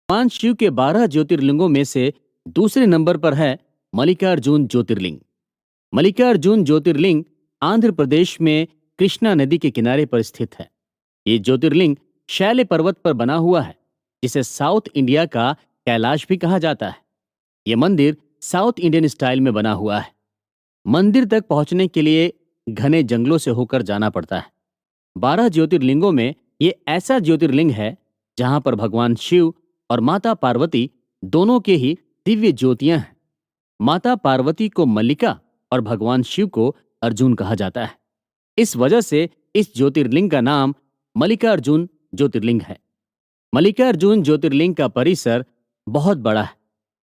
भगवान शिव के 12 ज्योतिर्लिंगों में से दूसरे नंबर पर है मल्लिकार्जुन ज्योतिर्लिंग। मल्लिकार्जुन ज्योतिर्लिंग आंध्र प्रदेश में कृष्णा नदी के किनारे पर स्थित है। ये ज्योतिर्लिंग शैल पर्वत पर बना हुआ है, जिसे साउथ इंडिया का कैलाश भी कहा जाता है। ये मंदिर साउथ इंडियन स्टाइल में बना हुआ है। मंदिर तक पहुंचने के लिए घने जंगलों से होकर जाना पड़ता है। 12 ज्योतिर्लिंगों में ये ऐसा ज्योतिर्लिंग है जहां पर भगवान शिव और माता पार्वती दोनों के ही दिव्य ज्योतियां हैं। माता पार्वती को मल्लिका और भगवान शिव को अर्जुन कहा जाता है। इस वजह से इस ज्योतिर्लिंग का नाम मल्लिकार्जुन ज्योतिर्लिंग है। मल्लिकार्जुन ज्योतिर्लिंग का परिसर बहुत बड़ा है,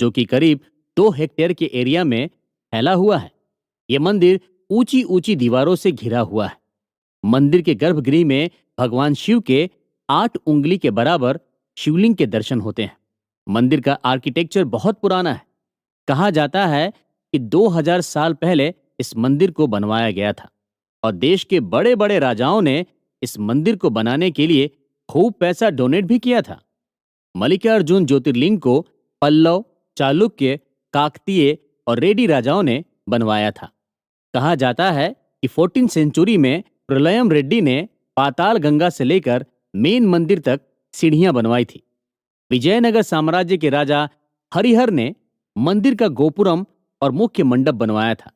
जो कि करीब 2 हेक्टेयर के एरिया में फैला हुआ है। यह मंदिर ऊंची ऊंची दीवारों से घिरा हुआ है। मंदिर के गर्भगृह में भगवान शिव के 8 उंगली के बराबर शिवलिंग के दर्शन होते हैं। मंदिर का आर्किटेक्चर बहुत पुराना है। कहा जाता है कि 2000 साल पहले इस मंदिर को बनवाया गया था और देश के बड़े बड़े राजाओं ने इस मंदिर को बनाने के लिए खूब पैसा डोनेट भी किया था। मल्लिकार्जुन ज्योतिर्लिंग को पल्लव, चालुक्य, काकतीय और रेड्डी राजाओं ने बनवाया था। कहा जाता है कि 14 सेंचुरी में प्रलयम रेड्डी ने पाताल गंगा से लेकर मेन मंदिर तक सीढ़ियां बनवाई थी। विजयनगर साम्राज्य के राजा हरिहर ने मंदिर का गोपुरम और मुख्य मंडप बनवाया था।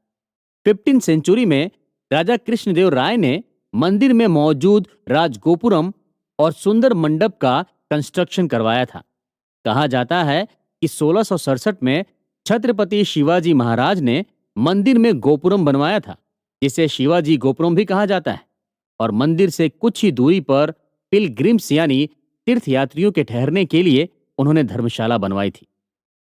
15 सेंचुरी में राजा कृष्णदेव राय ने मंदिर में मौजूद राजगोपुरम और सुंदर मंडप का कंस्ट्रक्शन करवाया था। कहा जाता है कि 1667 में छत्रपति शिवाजी महाराज ने मंदिर में गोपुरम बनवाया था, जिसे शिवाजी गोपुरम भी कहा जाता है। और मंदिर से कुछ ही दूरी पर पिलग्रिम्स यानी तीर्थयात्रियों के ठहरने के लिए उन्होंने धर्मशाला बनवाई थी।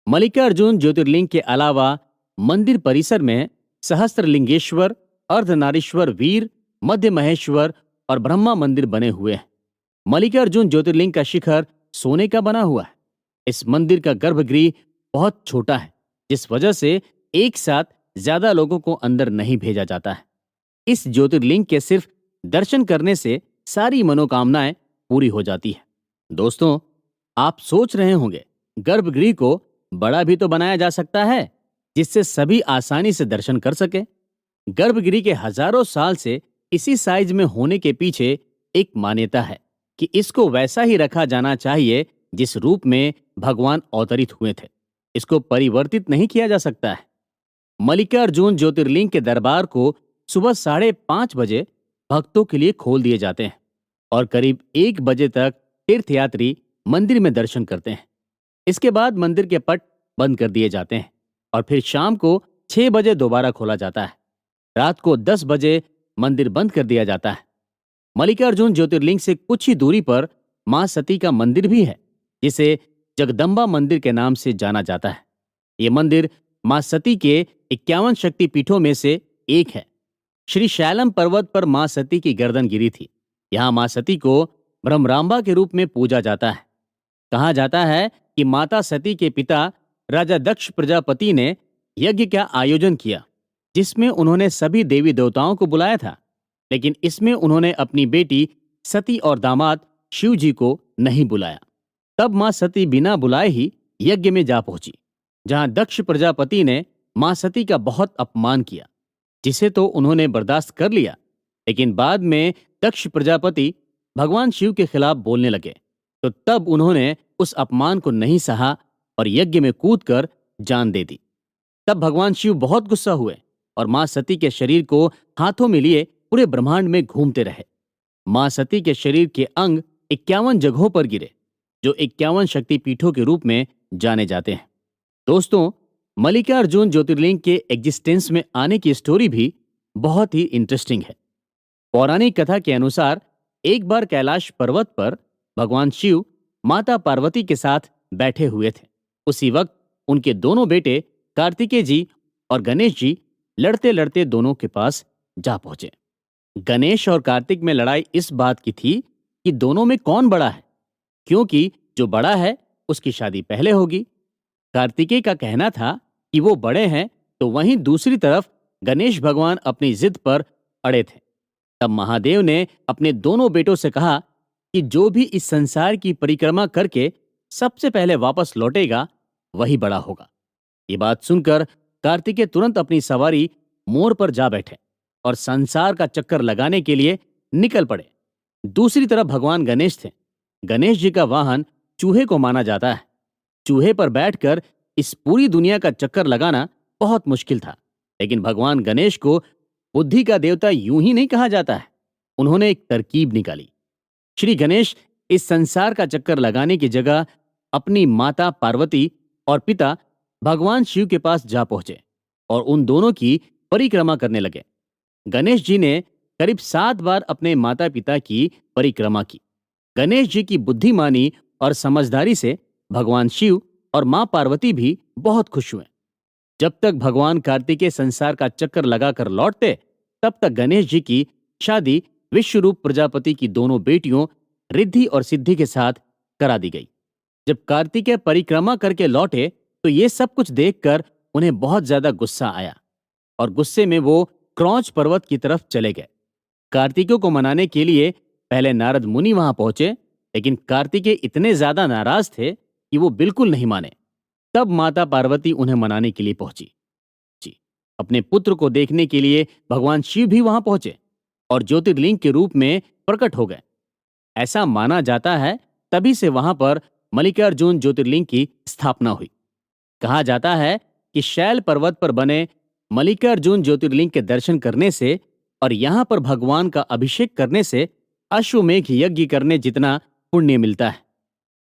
मल्लिकार्जुन ज्योतिर्लिंग के अलावा मंदिर परिसर में सहस्त्रलिंगेश्वर, अर्धनारीश्वर वीर, मध्य महेश्वर और ब्रह्मा मंदिर बने हुए हैं। मल्लिकार्जुन ज्योतिर्लिंग का शिखर सोने का बना हुआ है। इस मंदिर का गर्भगृह बहुत छोटा है, जिस वजह से एक साथ ज्यादा लोगों को अंदर नहीं भेजा जाता है। इस ज्योतिर्लिंग के सिर्फ दर्शन करने से सारी मनोकामनाएं पूरी हो जाती है। दोस्तों, आप सोच रहे होंगे, गर्भगृह को बड़ा भी तो बनाया जा सकता है, जिससे सभी आसानी से दर्शन कर सके। गर्भगृह के हजारों साल से इसी साइज में होने के पीछे एक मान्यता है कि इसको वैसा ही रखा जाना चाहिए जिस रूप में भगवान अवतरित हुए थे। इसको परिवर्तित नहीं किया जा सकता है। मल्लिकार्जुन ज्योतिर्लिंग के दरबार को सुबह 5:30 बजे भक्तों के लिए खोल दिए जाते हैं और करीब 1 बजे तक तीर्थयात्री मंदिर में दर्शन करते हैं। इसके बाद मंदिर के पट बंद कर दिए जाते हैं और फिर शाम को 6 बजे दोबारा खोला जाता है। रात को 10 बजे मंदिर बंद कर दिया जाता है। मल्लिकार्जुन ज्योतिर्लिंग से कुछ ही दूरी पर मां सती का मंदिर भी है, जिसे जगदम्बा मंदिर के नाम से जाना जाता है। ये मंदिर मां सती के 51 शक्तिपीठों में से एक है। श्री शैलम पर्वत पर मां सती की गर्दन गिरी थी। यहाँ मां सती को भ्रमरांबा के रूप में पूजा जाता है। कहा जाता है कि माता सती के पिता राजा दक्ष प्रजापति ने यज्ञ का आयोजन किया, जिसमें उन्होंने सभी देवी देवताओं को बुलाया था, लेकिन इसमें उन्होंने अपनी बेटी सती और दामाद शिव जी को नहीं बुलाया। तब मां सती बिना बुलाए ही यज्ञ में जा पहुंची, जहां दक्ष प्रजापति ने मां सती का बहुत अपमान किया, जिसे तो उन्होंने बर्दाश्त कर लिया, लेकिन बाद में दक्ष प्रजापति भगवान शिव के खिलाफ बोलने लगे, तो तब उन्होंने उस अपमान को नहीं सहा और यज्ञ में कूदकर जान दे दी। तब भगवान शिव बहुत गुस्सा हुए और मां सती के शरीर को हाथों में लिए पूरे ब्रह्मांड में घूमते रहे। मां सती के शरीर के अंग 51 जगहों पर गिरे, जो 51 शक्तिपीठों के रूप में जाने जाते हैं। दोस्तों, मल्लिकार्जुन ज्योतिर्लिंग के एग्जिस्टेंस में आने की स्टोरी भी बहुत ही इंटरेस्टिंग है। पौराणिक कथा के अनुसार एक बार कैलाश पर्वत पर भगवान शिव माता पार्वती के साथ बैठे हुए थे। उसी वक्त उनके दोनों बेटे कार्तिकेय जी और गणेश जी लड़ते लड़ते दोनों के पास जा पहुंचे। गणेश और कार्तिक में लड़ाई इस बात की थी कि दोनों में कौन बड़ा है, क्योंकि जो बड़ा है उसकी शादी पहले होगी। कार्तिकेय का कहना था कि वो बड़े हैं, तो वहीं दूसरी तरफ गणेश भगवान अपनी जिद पर अड़े थे। तब महादेव ने अपने दोनों बेटों से कहा कि जो भी इस संसार की परिक्रमा करके सबसे पहले वापस लौटेगा वही बड़ा होगा। ये बात सुनकर कार्तिकेय तुरंत अपनी सवारी मोर पर जा बैठे और संसार का चक्कर लगाने के लिए निकल पड़े। दूसरी तरफ भगवान गणेश थे। गणेश जी का वाहन चूहे को माना जाता है। चूहे पर बैठकर इस पूरी दुनिया का चक्कर लगाना बहुत मुश्किल था। लेकिन भगवान गणेश को बुद्धि का देवता यूं ही नहीं कहा जाता है। उन्होंने एक तरकीब निकाली। श्री गणेश इस संसार का चक्कर लगाने की जगह अपनी माता पार्वती और पिता भगवान शिव के पास जा पहुंचे और उन दोनों की परिक्रमा करने लगे। गणेश जी ने करीब 7 बार अपने माता पिता की परिक्रमा की। गणेश जी की बुद्धिमानी और समझदारी से भगवान शिव और मां पार्वती भी बहुत खुश हुए। जब तक भगवान कार्तिकेय संसार का चक्कर लगाकर लौटते, तब तक गणेश जी की शादी विश्वरूप प्रजापति की दोनों बेटियों रिद्धि और सिद्धि के साथ करा दी गई। जब कार्तिकेय परिक्रमा करके लौटे तो ये सब कुछ देखकर उन्हें बहुत ज्यादा गुस्सा आया और गुस्से में वो क्रौंच पर्वत की तरफ चले गए। कार्तिकेय को मनाने के लिए पहले नारद मुनि वहां पहुंचे, लेकिन कार्तिकेय इतने ज्यादा नाराज थे कि वो बिल्कुल नहीं माने। तब माता पार्वती उन्हें मनाने के लिए पहुंची। जी, अपने पुत्र को देखने के लिए भगवान शिव भी वहां पहुंचे और ज्योतिर्लिंग के रूप में प्रकट हो गए। ऐसा माना जाता है तभी से वहां पर मल्लिकार्जुन ज्योतिर्लिंग की स्थापना हुई। कहा जाता है कि शैल पर्वत पर बने मल्लिकार्जुन ज्योतिर्लिंग के दर्शन करने से और यहां पर भगवान का अभिषेक करने से अश्वमेघ यज्ञ करने जितना पुण्य मिलता है।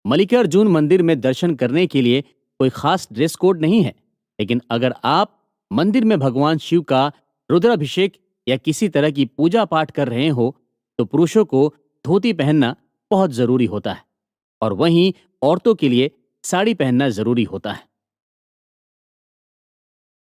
मल्लिकार्जुन मंदिर में दर्शन करने के लिए कोई खास ड्रेस कोड नहीं है, लेकिन अगर आप मंदिर में भगवान शिव का रुद्राभिषेक या किसी तरह की पूजा पाठ कर रहे हो तो पुरुषों को धोती पहनना बहुत जरूरी होता है और वहीं औरतों के लिए साड़ी पहनना जरूरी होता है।